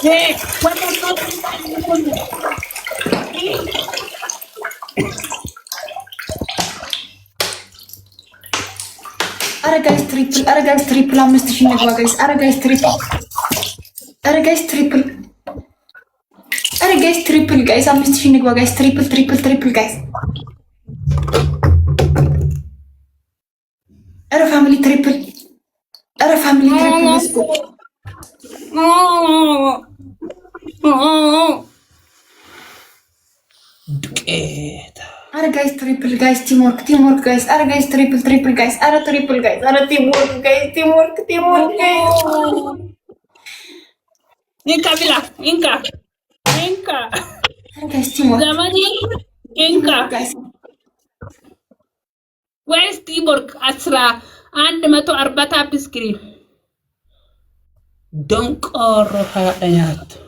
Hey, what are you? Guys, triple. Guys, triple. I'm Mr. Shinigwa, guys. Guys, triple. Guys, triple. Guys, triple, guys. I'm Mr. Shinigwa, guys. Triple, triple, triple, guys. Family triple. Family triple. Let's go. Guys, triple, guys. Teamwork, teamwork, guys. Guys, triple, triple, guys. Triple, guys. Teamwork, guys. Teamwork, teamwork, guys. Inka bila, Inka. Guys, teamwork. Zamani, Inka. Guys. Where's teamwork? Asra, and mato arbata biskri. Don't oroha ayat.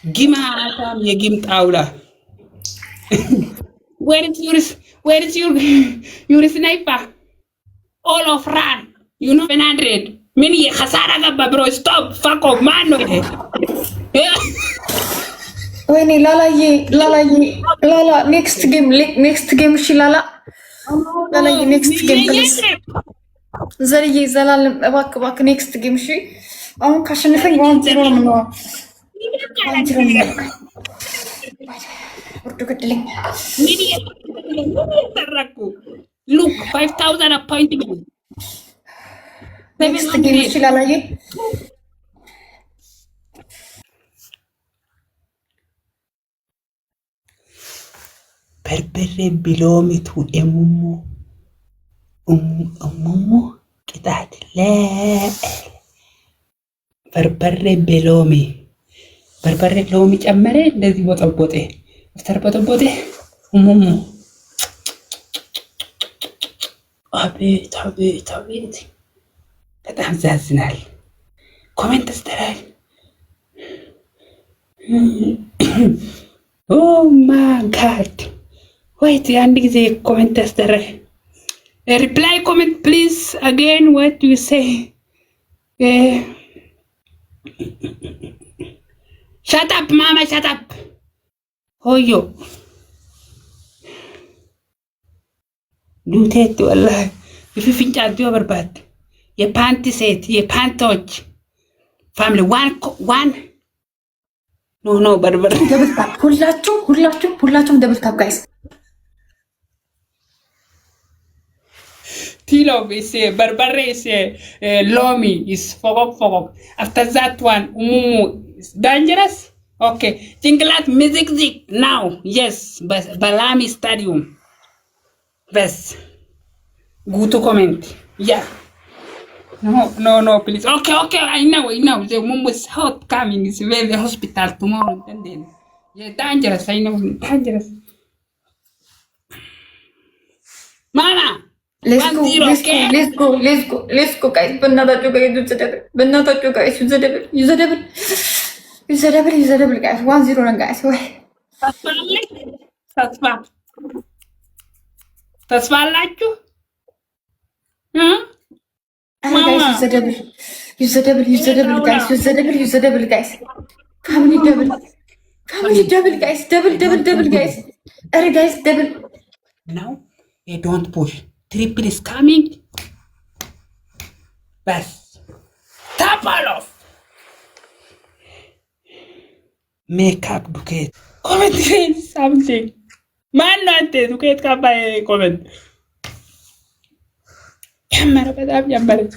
Gima atam ye gim taula. Where is your sniper? All of run. You know 100. Mini khasara gabba bro. Stop. Fuck off man. Wait, Lala, next game, she Lala, next game, please. Zalal, back, next game, she. Oh, Kashanifing 1-0 no. 1-0 Look, 5,000 appointment. Next game, she Lala. Berbere bilomitu emumu kitat le berbere bilomi ጨመረ እንደዚህ ቦጠቦጤ ተርቦጠቦጤ እሙሙ አቤት በጣም ያዝናል። ኮሜንት አስተላል ኦ ማይ ጋድ wait አንድ ጊዜ ኮሜንት አስተላል reply comment please again what do you say shut up mama shut up hoyo ዱቴት ወላሂ ይፍፍንጫቱ በርባት የፓንቲ ሴት የፓንቶች ፋሚሊ ዋን ኖ በርበር ደብል ታፕ ሁላችሁም ደብል ታፕ ጋይስ Tilo is barbare is lomi is fogok after that one is dangerous okay tinglat music now yes balami stadium best go to comment yeah no please okay I know the mom was hot coming is very hospital tomorrow and then yeah dangerous I know dangerous mama let's go guys በእናታችሁ guys use a double guys 1-0 guys ተስፋ አላችሁ use a double guys family double guys double guys guys double now you don't push triple is coming best tap all off make up duket comment something man not duket ka ba comment camera በጣም ያምራል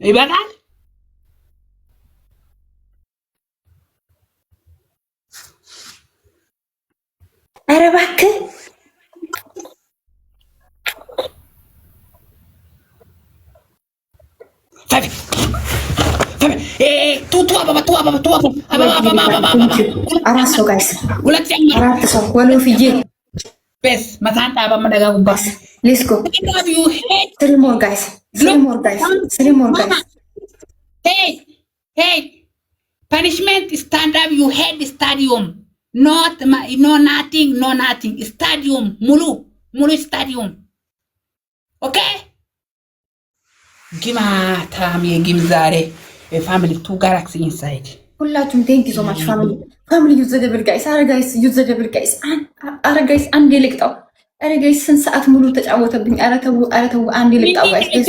ይበቃል ኧረ እባክህ አራት ሰው ጋይስ አራት ሰው ወሎ ፍዬ ቤስ መታን ጣባ መደጋጉባስ ሌትስ ጎ three more guys hey punishment stand up you head stadium not no nothing stadium mulu ሙሉ ስታዲየም ኦኬ ግማታም የግም ዛሬ ፋሚሊ ቱ ጋላክሲ ኢንሳይድ ሁላችሁም ቴንክ ዩ ሶ ማች ፋሚሊ ዩዝ ዘ ደብል ጋይስ። አረ ጋይስ ዩዝ ዘ ደብል ጋይስ። አረ ጋይስ አንዴ ልቅጣው። አረ ጋይስ ስንት ሰዓት ሙሉ ተጫወተብኝ። አረ ተው አንዴ ልቅጣው ጋይስ።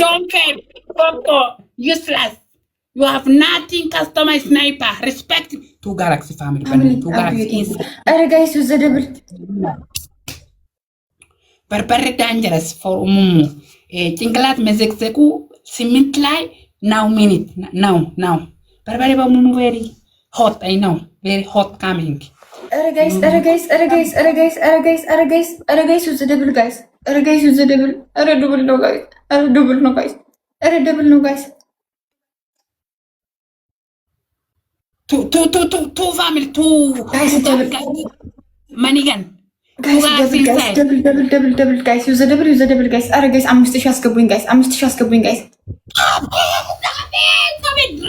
useless you have nothing customized sniper respect ቱ ጋላክሲ ፋሚሊ ቱ ጋላክሲ ኢንሳይድ አረ ጋይስ ዩዝ ዘ ደብል በርበሬ ዳንጀረስ ፎር ጭንቅላት መዘግዘቁ ስምንት ላይ ናው ሚኒት ናው በርበሬ በሙሉ ቬሪ ሆት አይ ነው ቬሪ ሆት ካሚንግ አረ ጋይስ ዩዝ ዘ ደብል ጋይስ። አረ ጋይስ ዩዝ ዘ ደብል። አረ ደብል ነው ጋይስ። አረ ደብል ነው ጋይስ። አረ ደብል ነው ጋይስ። ቱ ፋሚሊ ቱ ጋይስ ደብል ማኒገን ጋይስ ደብል ጋይስ ዩዝ ዘ ደብል ጋይስ። አረ ጋይስ 5000 አስገቡኝ ጋይስ። 5000 አስገቡኝ ጋይስ።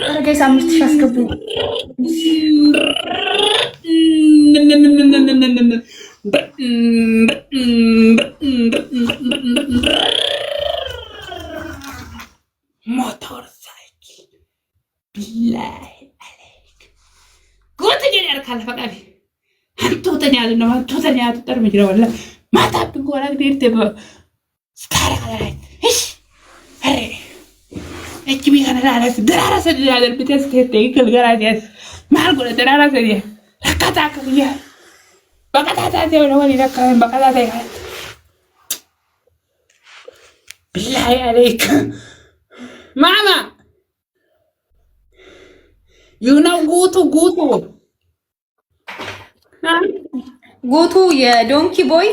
አረ ጋይስ 5000 አስገቡኝ። ሞተር ሳይክል ቢላይ አለይክ ጎት ጀነር ካልፈቃቢ አንተ ተኛለ ነው አንተ ተኛለ ተርምጅ ነው ወላ ማታ ቢጎራ ግዴት ስታራ ላይ እሺ አሬ እቺ ቢካናላስ ደራራሰ ያለ ብትስ ተይ ከልጋራዲያስ ማልጎለ ደራራሰ ያ ለካታከያ በቀጣጣ ነው ወሊ ለካን በቀጣጣ ይላል ቢላይ አለይክ ማማ you know ጉቱ የዶንኪ ቦይ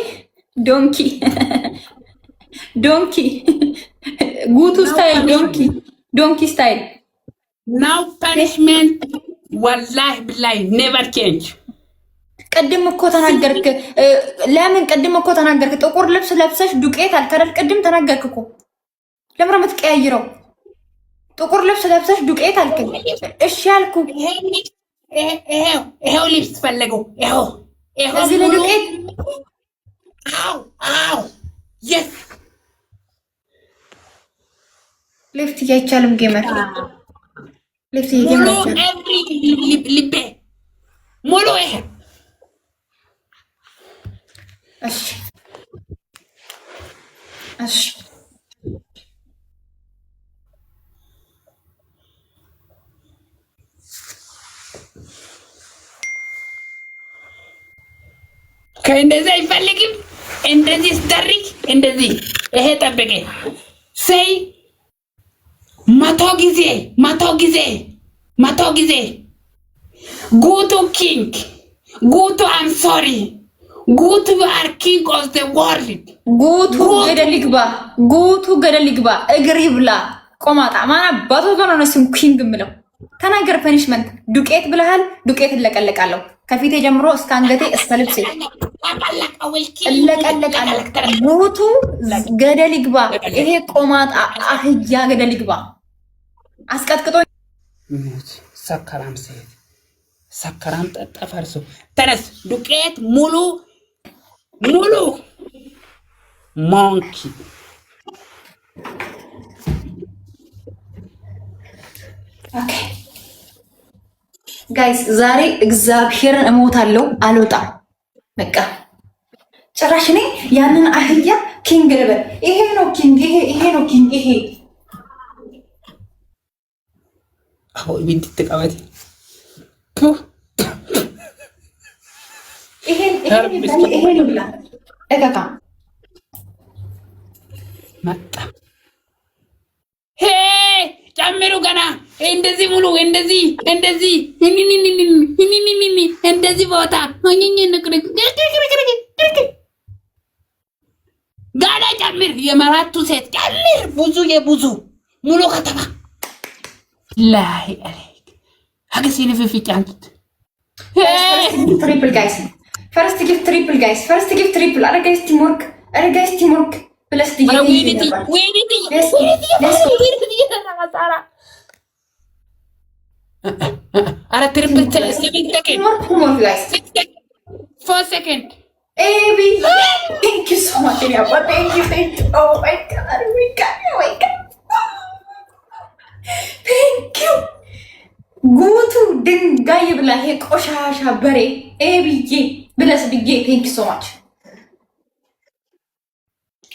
ዶንኪ ጉቱ ስታይል ዶንኪ ስታይል now punishment wallahi billahi never change ቅድም እኮ ተናገርክ። ለምን ቅድም እኮ ተናገርክ? ጥቁር ልብስ ለብሰሽ ዱቄት አልከረል ቅድም ተናገርክ እኮ ለምን የምትቀያይረው? ጥቁር ልብስ ለብሰሽ ዱቄት አልከኝ። እሺ አልኩ። ይሄው ልብስ ፈለገው ይሄው እዚህ ላይ ዱቄት አው yes ሌፍት አይቻልም። ጌመር ሌፍት ይገኛል። ልቤ ሙሉ ይሄ እሺ ከእንደዚህ አይፈልግም። እንደዚህ ስተሪክ እንደዚህ ይሄ ጠብቄ ሰይ መቶ ጊዜ ጉቱ ኪንግ ጉቱ አም ሶሪ ጉቱ አር ኪንግ ኦፍ ዘ ወርልድ ጉቱ ገደል ይግባ እግር ይብላ ቆማጣ ማና ባቶ ነው ስም ኪንግ ምለው ተናገር። ፐኒሽመንት ዱቄት ብለሃል። ዱቄት እለቀለቃለሁ ከፊቴ ጀምሮ እስከ አንገቴ እስከ ልብሴ እለቀለቃለሁ። ጉቱ ገደል ይግባ። ይሄ ቆማጣ አህያ ገደል ይግባ። አስቀጥቅጦ ሰከራም ሴት ሰከራም ጠጣ ፈርሶ ተነስ ዱቄት ሙሉ ሞንኪ ኦኬ ጋይስ ዛሬ እግዚአብሔርን እሞታለሁ አልወጣም። በቃ ጭራሽ እኔ ያንን አህያ ኪንግ ልበል። ይሄ ነው ኪንግ ይሄ አዎ ቢንት ተቀበል ይሄ ነው ብላ እጋጋ መጣ ሄ ጨምሩ ገና እንደዚህ ሙሉ እንደዚህ ቦታ ጋዳ ጨምር የመራቱ ሴት ጨምር ብዙ ሙሉ ከተማ ላይ አለክ አገሲኒ ፍፍጫ አንተ ትሪፕል ጋይስ ፈርስት ጊፍት ትሪፕል አረ ጋይስ ቲምወርክ ፕለስ ዲጂ ወይኔ አረ ትሪፕል 7 ሰከንድ 4 ሰከንድ ኤቢ ቴንክ ዩ ሶ ማች ያ ቴንክ ዩ ኦ ማይ ጋድ ዊ ጋድ ቴንክ ዩ ጉቱ ድንጋይ ብላ ይሄ ቆሻሻ በሬ ኤቢዬ ብለስ ብዬ ቴንክ ዩ ሶ ማች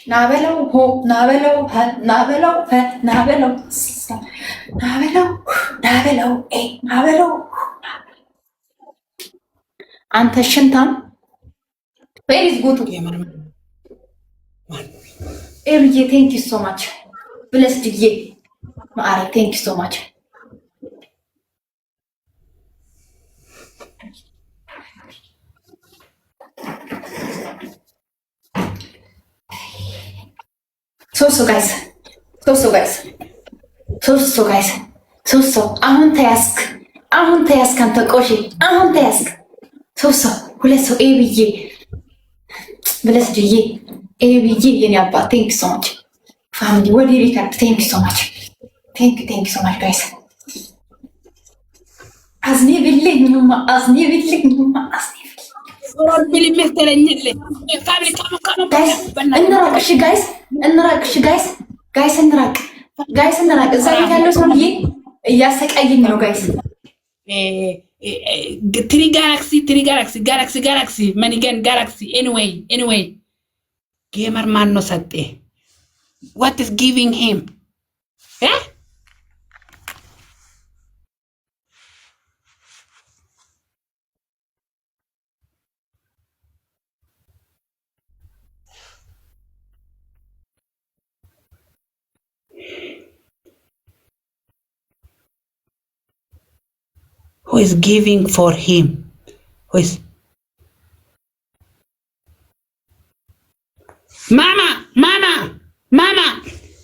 ናበለው ሆ ናበለው ናበለው ናበለው ናበለው ናበለው ናበለው አንተ ሽንታም ቬሪዝ ጉቱ ኤቢዬ ቴንክ ዩ ሶ ማች ብለስ ብዬ ማአረ ቴንክ ዩ ሶ ማች ሶስት አሁን ተያዝክ አንተ ቆሼ አሁን ተያዝክ ሶስት ሰው ሁለት ሰው ኤቢዬ ብለስ ድዬ ኤቢዬ የኔ አባት ቴንክ ሶ ማች ፋሚሊ ወዲ ሪካርድ ቴንክ ሶ ማች ቴንክ ሶ ማች ጋይስ አዝኔ ብልኝ እንራቅ እዛ ቤት ያለው ሰውዬ እያሰቃየኝ ነው ጋይስ ትሪ ጋላክሲ መኒገን ጋላክሲ ኤኒዌይ ጌመር ማን ነው ሰጤ what is giving him who is giving for him? Who is Mama?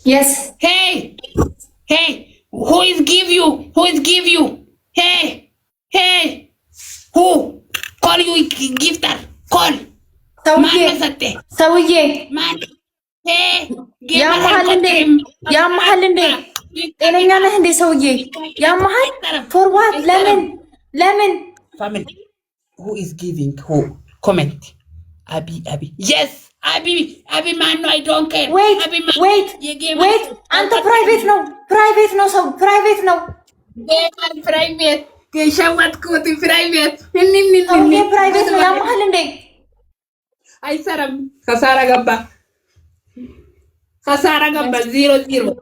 Yes. Hey, who is give you? Hey, who? Call you gifter. Call. ሰውዬ Man. ያመሃል እንዴ? ጤነኛ ነህ እንዴ ሰውዬ? ያመሃል ፎርዋርድ ለምን family who is giving who comment Abi yes Abi man no I don't care wait አንተ ፕራይቬት ነው ሰው ፕራይቬት ነው ፕራይቬት ከሻዋትኩት ፕራይቬት ሰውዬ ፕራይቬት ነው ያመሃል እንዴ? አይሰራም ከሳራ ገባ 0-0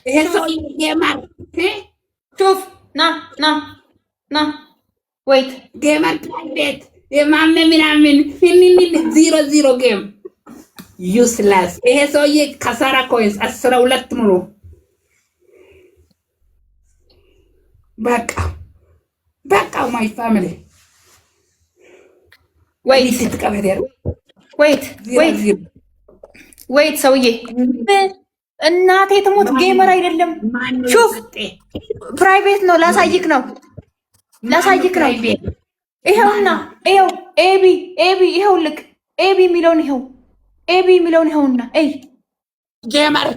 ይሄ ሰው ጌመር ሹፍ ና ወይት ጌመር ፕራይቬት የማመ ምናምን 0-0 ጌም ዩስለስ ይሄ ሰውዬ ከሳራ ኮይንስ 12 ሙሉ በቃ ማይ ፋሚሊ ወይት ሰውዬ እናቴ ትሞት ጌመር አይደለም። ሹፍ ፕራይቬት ነው። ላሳይክ ነው። ይኸውና ይኸው ኤቢ ይኸው ልክ ኤቢ የሚለውን ይኸውና እይ ጌመር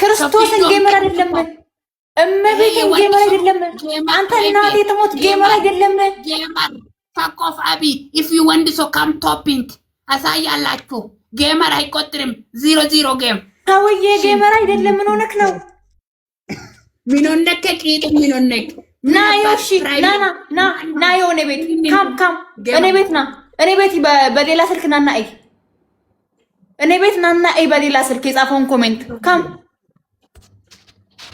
ክርስቶስን ጌመር አይደለም። እመቤቴን ጌመር አይደለም። አንተ እናቴ ትሞት ጌመር አይደለም። ጌመር fuck off Abi if you want so come topping አሳያላችሁ። ጌመር አይቆጥርም 0-0 ጌም ሰውዬ ጌመር አይደለም። ምን ሆነክ ነው? ምን ሆነክ ቂጥ ምን ሆነክ? ና ዮሺ ና የሆነ ቤት ካም እኔ ቤት ና እኔ ቤት በሌላ ስልክ ናና አይ እኔ ቤት ናና አይ በሌላ ስልክ የጻፈውን ኮሜንት ካም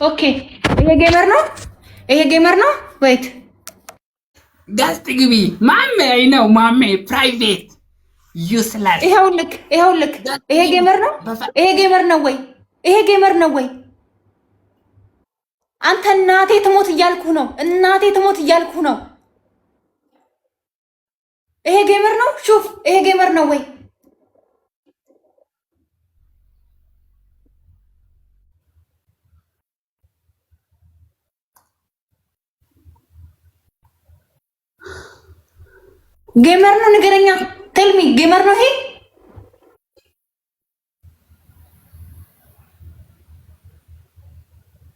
ኦኬ። ይሄ ጌመር ነው ወይት ጋስት ግቢ ማሜ አይ ነው ማሜ ፕራይቬት ዩስለስ ይሄው ልክ ይሄ ጌመር ነው ወይ? አንተ እናቴ ትሞት እያልኩ ነው። ይሄ ጌመር ነው። ሹፍ ይሄ ጌመር ነው ወይ? ጌመር ነው ንገረኛ። ቴልሚ ጌመር ነው ይሄ?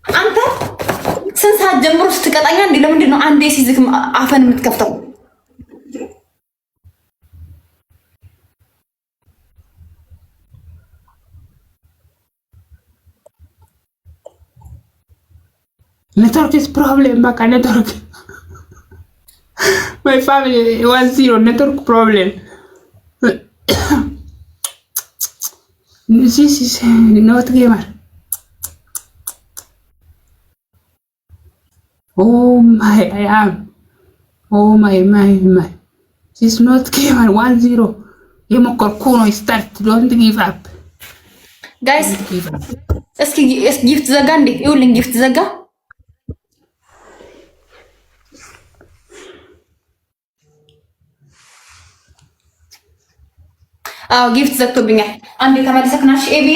አንተ ስንት ሰዓት ጀምሮ ስትቀጣኛ እንዴ? ለምንድን ነው አንዴ ሲዝክ አፈን የምትከፍተው? ኔትወርክ ኢዝ ፕሮብሌም በቃ ኔትወርክ ማይ ፋሚሊ 1-0 ኔትወርክ ፕሮብሌም this is not gamer oh my I am oh my this is not gamer 1-0 የሞከርኩ ነው start don't give up guys እስኪ ጊፍት ዘጋ እንዴ ይውልኝ ጊፍት ዘጋ አው ጊፍት ዘግቶብኛል አንዴ ተመለሰክናሽ ኤቢ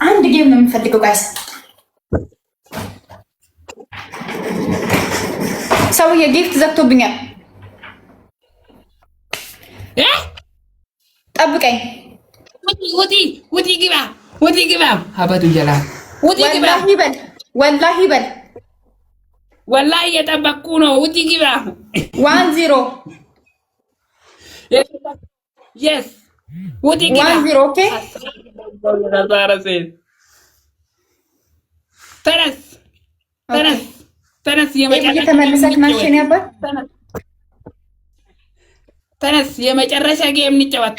አንድ ጌም ነው የምፈልገው ጋይስ ሰውዬ ጊፍት ዘግቶብኛል ጠብቀኝ ውጪ ግባ አባቱ ጀላ ውጪ ግባ ወላሂ በል ወላሂ እየጠበቅኩ ነው ውጪ ግባ 1-0 yes ውጪ ግባ 1-0 ኦኬ ተነስ ተመለሰክናሽ ነበር ተነስ የመጨረሻ ጌም እንጫወት